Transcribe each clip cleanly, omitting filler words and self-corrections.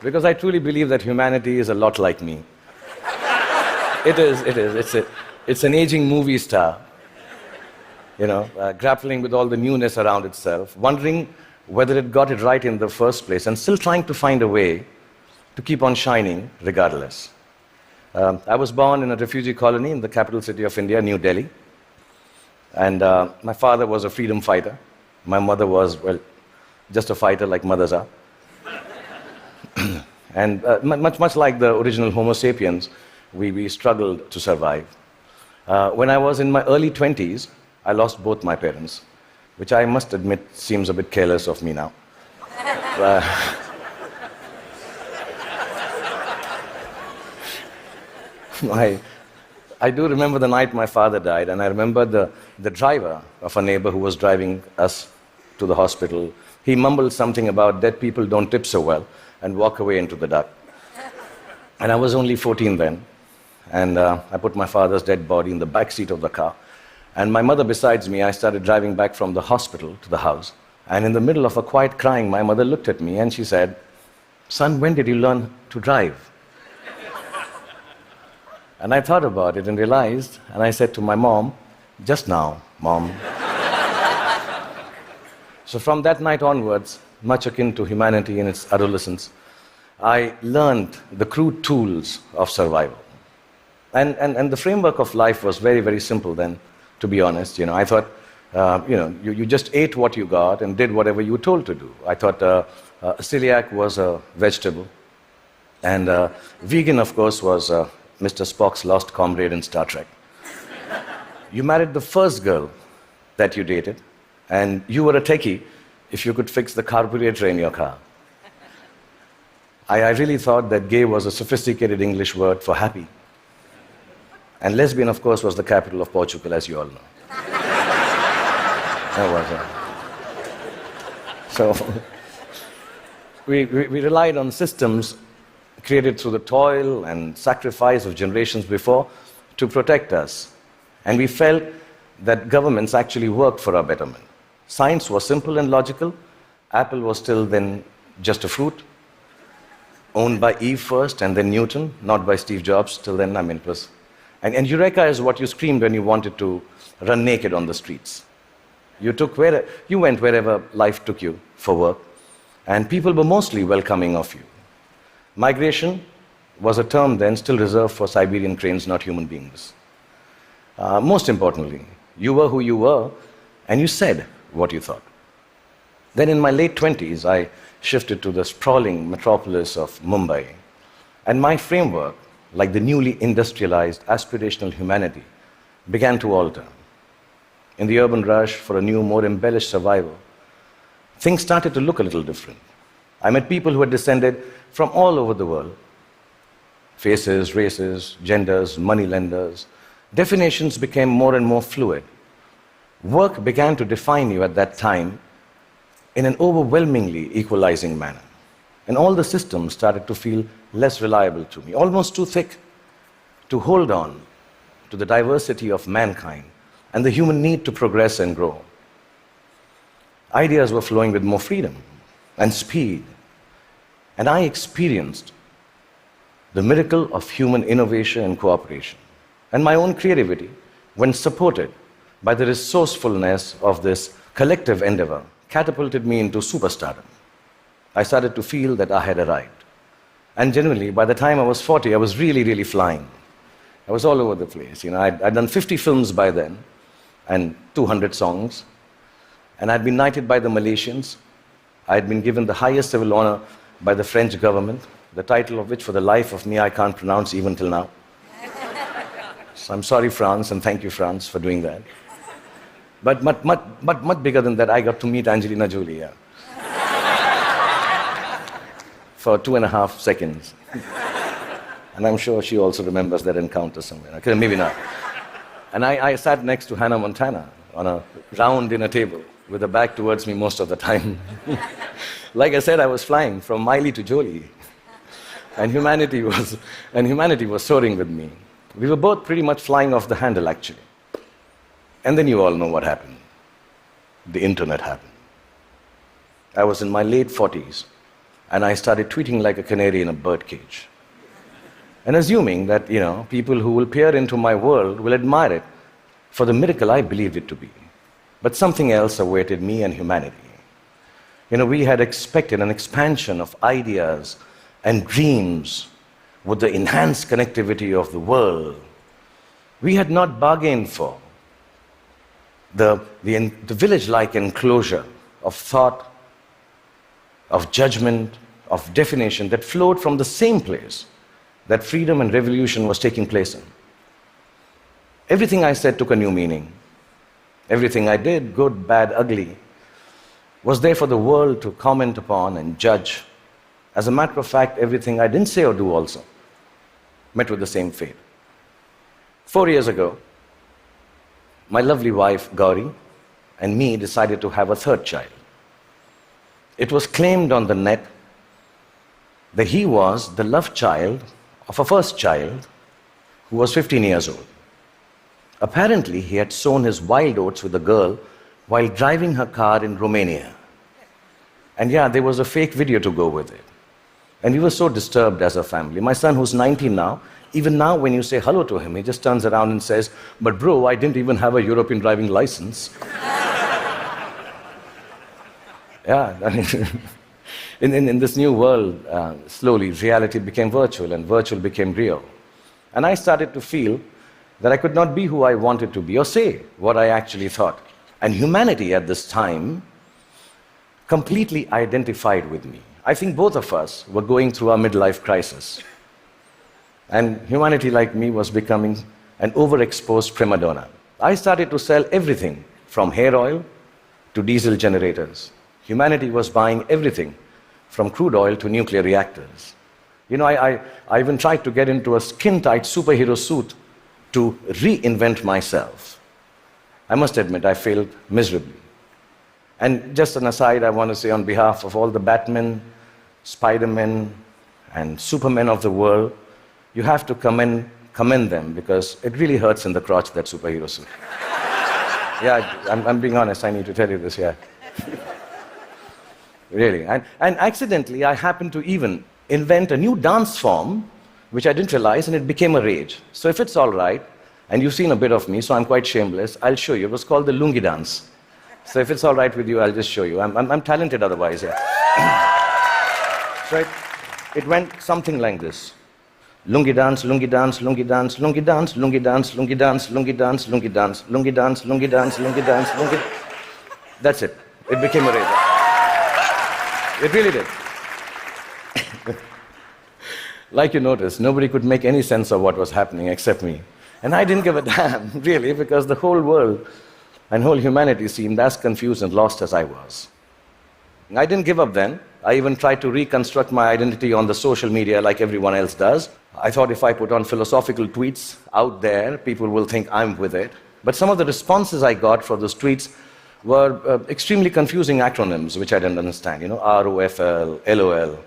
Because I truly believe that humanity is a lot like me. It is. It's an aging movie star, grappling with all the newness around itself, wondering whether it got it right in the first place, and still trying to find a way to keep on shining regardless. I was born in a refugee colony in the capital city of India, New Delhi. And my father was a freedom fighter. My mother was, well, just a fighter like mothers are. And much like the original Homo sapiens, we struggled to survive. When I was in my early 20s, I lost both my parents, which I must admit seems a bit careless of me now. I do remember the night my father died, and I remember the driver of a neighbor who was driving us to the hospital. He mumbled something about dead people don't tip so well and walk away into the dark. And I was only 14 then, and I put my father's dead body in the back seat of the car. And my mother besides me, I started driving back from the hospital to the house. And in the middle of a quiet crying, my mother looked at me and she said, "Son, when did you learn to drive?" And I thought about it and realized, and I said to my mom, "Just now, Mom." So from that night onwards, much akin to humanity in its adolescence, I learned the crude tools of survival. And the framework of life was very, very simple then, to be honest. I thought, you just ate what you got and did whatever you were told to do. I thought celiac was a vegetable, and vegan, of course, was Mr. Spock's lost comrade in Star Trek. You married the first girl that you dated, and you were a techie if you could fix the carburetor in your car. I really thought that gay was a sophisticated English word for happy. And lesbian, of course, was the capital of Portugal, as you all know. That was it. So we relied on systems created through the toil and sacrifice of generations before to protect us. And we felt that governments actually worked for our betterment. Science was simple and logical. Apple was still then just a fruit, owned by Eve first and then Newton, not by Steve Jobs. Till then, it was. And Eureka is what you screamed when you wanted to run naked on the streets. You went wherever life took you for work, and people were mostly welcoming of you. Migration was a term then still reserved for Siberian cranes, not human beings. Most importantly, you were who you were, and you said what you thought. Then in my late 20s, I shifted to the sprawling metropolis of Mumbai, and my framework, like the newly industrialized aspirational humanity, began to alter. In the urban rush for a new, more embellished survival, things started to look a little different. I met people who had descended from all over the world. Faces, races, genders, moneylenders. Definitions became more and more fluid. Work began to define you at that time in an overwhelmingly equalizing manner. And all the systems started to feel less reliable to me, almost too thick to hold on to the diversity of mankind and the human need to progress and grow. Ideas were flowing with more freedom and speed, and I experienced the miracle of human innovation and cooperation. And my own creativity, when supported by the resourcefulness of this collective endeavor, catapulted me into superstardom. I started to feel that I had arrived. And generally, by the time I was 40, I was really, really flying. I was all over the place. I'd done 50 films by then, and 200 songs. And I'd been knighted by the Malaysians. I'd been given the highest civil honor by the French government, the title of which, for the life of me, I can't pronounce even till now. So I'm sorry, France, and thank you, France, for doing that. But much bigger than that, I got to meet Angelina Jolie, yeah. For 2.5 seconds. And I'm sure she also remembers that encounter somewhere. Okay, maybe not. And I sat next to Hannah Montana on a round dinner table with her back towards me most of the time. Like I said, I was flying from Miley to Jolie. And humanity was soaring with me. We were both pretty much flying off the handle, actually. And then you all know what happened. The internet happened. I was in my late 40s, and I started tweeting like a canary in a birdcage. And assuming that, people who will peer into my world will admire it for the miracle I believed it to be. But something else awaited me and humanity. We had expected an expansion of ideas and dreams with the enhanced connectivity of the world. We had not bargained for the village-like enclosure of thought, of judgment, of definition that flowed from the same place that freedom and revolution was taking place in. Everything I said took a new meaning. Everything I did, good, bad, ugly, was there for the world to comment upon and judge. As a matter of fact, everything I didn't say or do also met with the same fate. 4 years ago, my lovely wife, Gauri, and me decided to have a third child. It was claimed on the net that he was the love child of a first child who was 15 years old. Apparently, he had sown his wild oats with a girl while driving her car in Romania. And yeah, there was a fake video to go with it. And we were so disturbed as a family. My son, who's 19 now, even now when you say hello to him, he just turns around and says, "But bro, I didn't even have a European driving license." Yeah, in this new world, slowly reality became virtual and virtual became real. And I started to feel that I could not be who I wanted to be or say what I actually thought. And humanity at this time completely identified with me. I think both of us were going through our midlife crisis. And humanity, like me, was becoming an overexposed prima donna. I started to sell everything from hair oil to diesel generators. Humanity was buying everything from crude oil to nuclear reactors. I even tried to get into a skin-tight superhero suit to reinvent myself. I must admit, I failed miserably. And just an aside, I want to say on behalf of all the Batmen, Spider-Men, and Supermen of the world, you have to commend them, because it really hurts in the crotch, that superhero suit. Yeah, I'm being honest, I need to tell you this, yeah. Really. And accidentally, I happened to even invent a new dance form, which I didn't realize, and it became a rage. So if it's all right, and you've seen a bit of me, so I'm quite shameless, I'll show you. It was called the lungi dance. So if it's all right with you, I'll just show you. I'm talented otherwise, yeah. So it went something like this. Lungi dance, lungi dance, lungi dance, lungi dance, lungi dance, lungi dance, lungi dance, lungi dance, lungi dance, lungi dance, lungi dance, lungi. That's it. It became a rage. It really did. Like you noticed, nobody could make any sense of what was happening except me. And I didn't give a damn, really, because the whole world and whole humanity seemed as confused and lost as I was. I didn't give up then. I even tried to reconstruct my identity on the social media like everyone else does. I thought if I put on philosophical tweets out there, people will think I'm with it. But some of the responses I got for those tweets were extremely confusing acronyms, which I didn't understand. ROFL, LOL.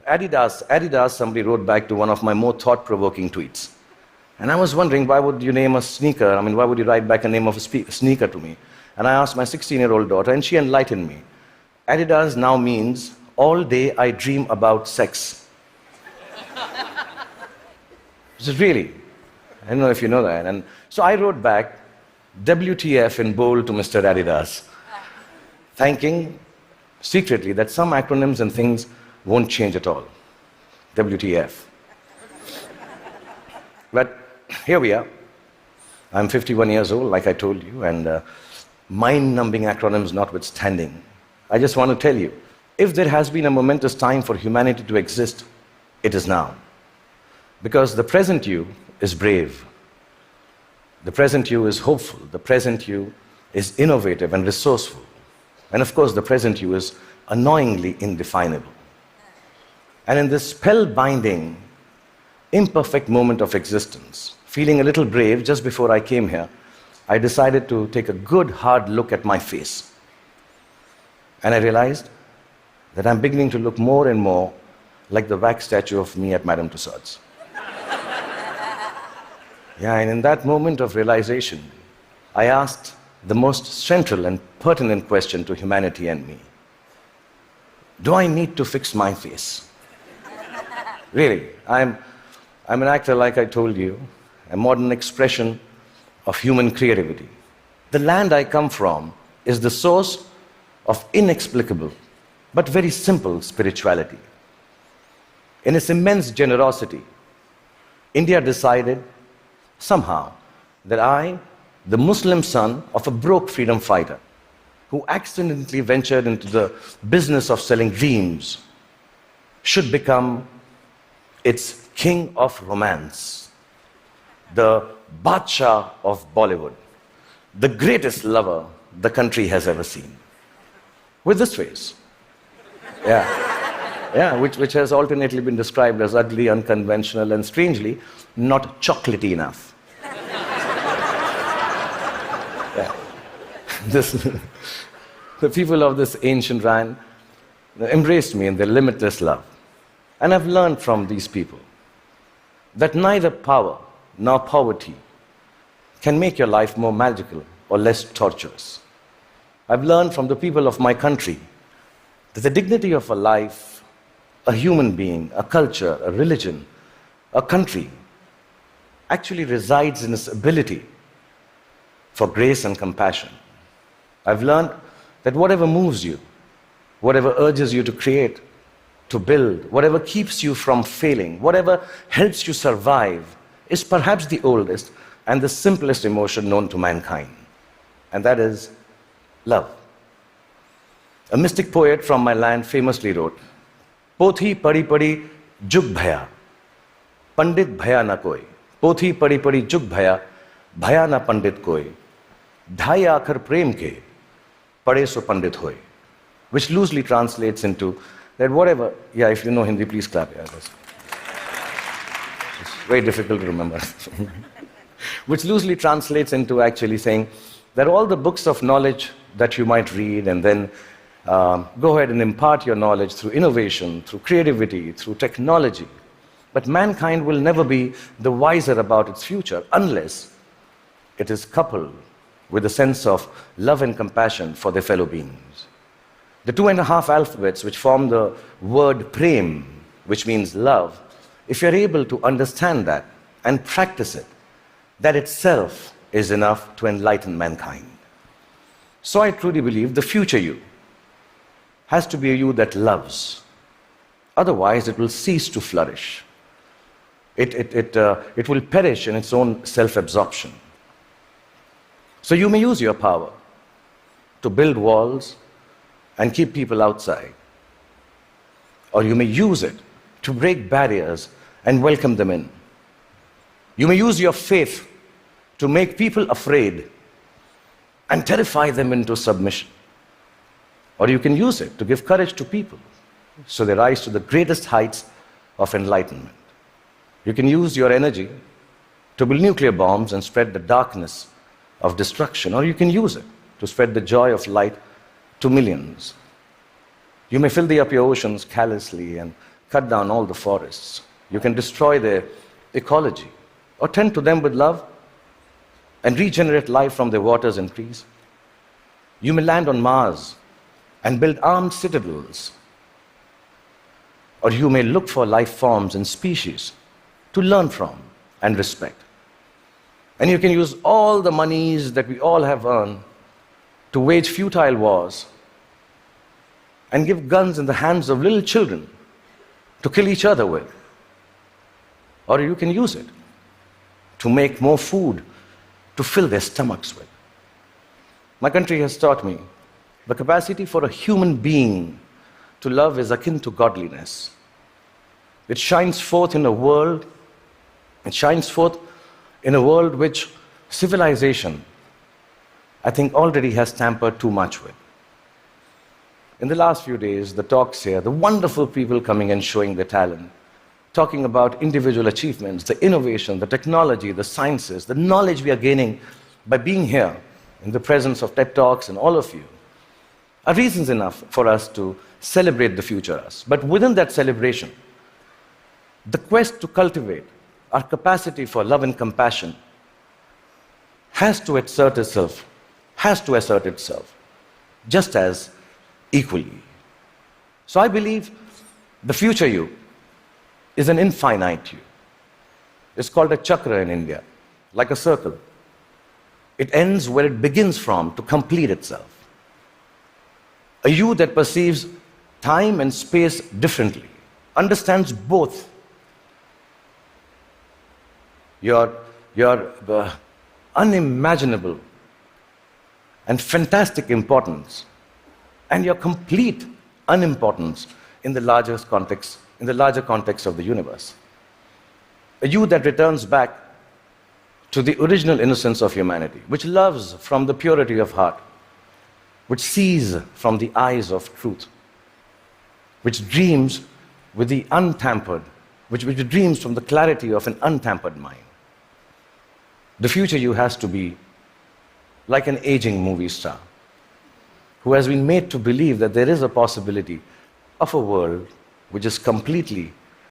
Adidas, somebody wrote back to one of my more thought-provoking tweets. And I was wondering, why would you name a sneaker? Why would you write back a name of a sneaker to me? And I asked my 16-year-old daughter, and she enlightened me. Adidas now means, all day I dream about sex. This is really, I don't know if you know that. And so I wrote back, WTF in bold to Mr. Adidas, thanking secretly that some acronyms and things won't change at all. WTF. But here we are. I'm 51 years old, like I told you, and mind-numbing acronyms notwithstanding, I just want to tell you, if there has been a momentous time for humanity to exist, it is now. Because the present you is brave. The present you is hopeful. The present you is innovative and resourceful. And of course, the present you is annoyingly indefinable. And in this spellbinding, imperfect moment of existence, feeling a little brave just before I came here, I decided to take a good, hard look at my face. And I realized that I'm beginning to look more and more like the wax statue of me at Madame Tussauds. Yeah, and in that moment of realization, I asked the most central and pertinent question to humanity and me. do I need to fix my face? Really, I'm an actor, like I told you, a modern expression of human creativity. The land I come from is the source of inexplicable but very simple spirituality. In its immense generosity, India decided somehow that I, the Muslim son of a broke freedom fighter who accidentally ventured into the business of selling dreams, should become its king of romance, the Badshah of Bollywood, the greatest lover the country has ever seen. With this face. Yeah, which has alternately been described as ugly, unconventional, and strangely, not chocolatey enough. Yeah. The people of this ancient land embraced me in their limitless love. And I've learned from these people that neither power nor poverty can make your life more magical or less torturous. I've learned from the people of my country that the dignity of a life, a human being, a culture, a religion, a country, actually resides in its ability for grace and compassion. I've learned that whatever moves you, whatever urges you to create, to build, whatever keeps you from failing, whatever helps you survive, is perhaps the oldest and the simplest emotion known to mankind. And that is love. A mystic poet from my land famously wrote, "Pothi padi padi jug bhaya, pandit bhaya na koi. Pothi padi padi jug bhaya, bhaya na pandit koi. Dhai aakhar prem ke, pade so pandit hoy." Which loosely translates into that whatever, yeah, if you know Hindi, please clap. Yeah, it's very difficult to remember. Which loosely translates into actually saying that all the books of knowledge that you might read and then go ahead and impart your knowledge through innovation, through creativity, through technology, but mankind will never be the wiser about its future unless it is coupled with a sense of love and compassion for their fellow beings. The 2.5 alphabets which form the word prem, which means love, if you're able to understand that and practice it, that itself is enough to enlighten mankind. So I truly believe the future you has to be a you that loves. Otherwise, it will cease to flourish. It will perish in its own self-absorption. So you may use your power to build walls and keep people outside. Or you may use it to break barriers and welcome them in. You may use your faith to make people afraid and terrify them into submission. Or you can use it to give courage to people so they rise to the greatest heights of enlightenment. You can use your energy to build nuclear bombs and spread the darkness of destruction, or you can use it to spread the joy of light to millions. You may filthy up your oceans callously and cut down all the forests. You can destroy their ecology or tend to them with love and regenerate life from their waters and trees. You may land on Mars and build armed citadels. Or you may look for life forms and species to learn from and respect. And you can use all the monies that we all have earned to wage futile wars and give guns in the hands of little children to kill each other with. Or you can use it to make more food to fill their stomachs with. My country has taught me the capacity for a human being to love is akin to godliness. It shines forth in a world, which civilization, I think, already has tampered too much with. In the last few days, the talks here, the wonderful people coming and showing their talent, talking about individual achievements, the innovation, the technology, the sciences, the knowledge we are gaining by being here in the presence of TED Talks and all of you, are reasons enough for us to celebrate the future us. But within that celebration, the quest to cultivate our capacity for love and compassion has to assert itself just as equally. So I believe the future you is an infinite you. It's called a chakra in India, like a circle. It ends where it begins from to complete itself. A you that perceives time and space differently, understands both your unimaginable and fantastic importance and your complete unimportance in the larger context of the universe. A you that returns back to the original innocence of humanity, which loves from the purity of heart, which sees from the eyes of truth, which dreams with the untampered, which dreams from the clarity of an untampered mind. The future you has to be like an aging movie star who has been made to believe that there is a possibility of a world which is completely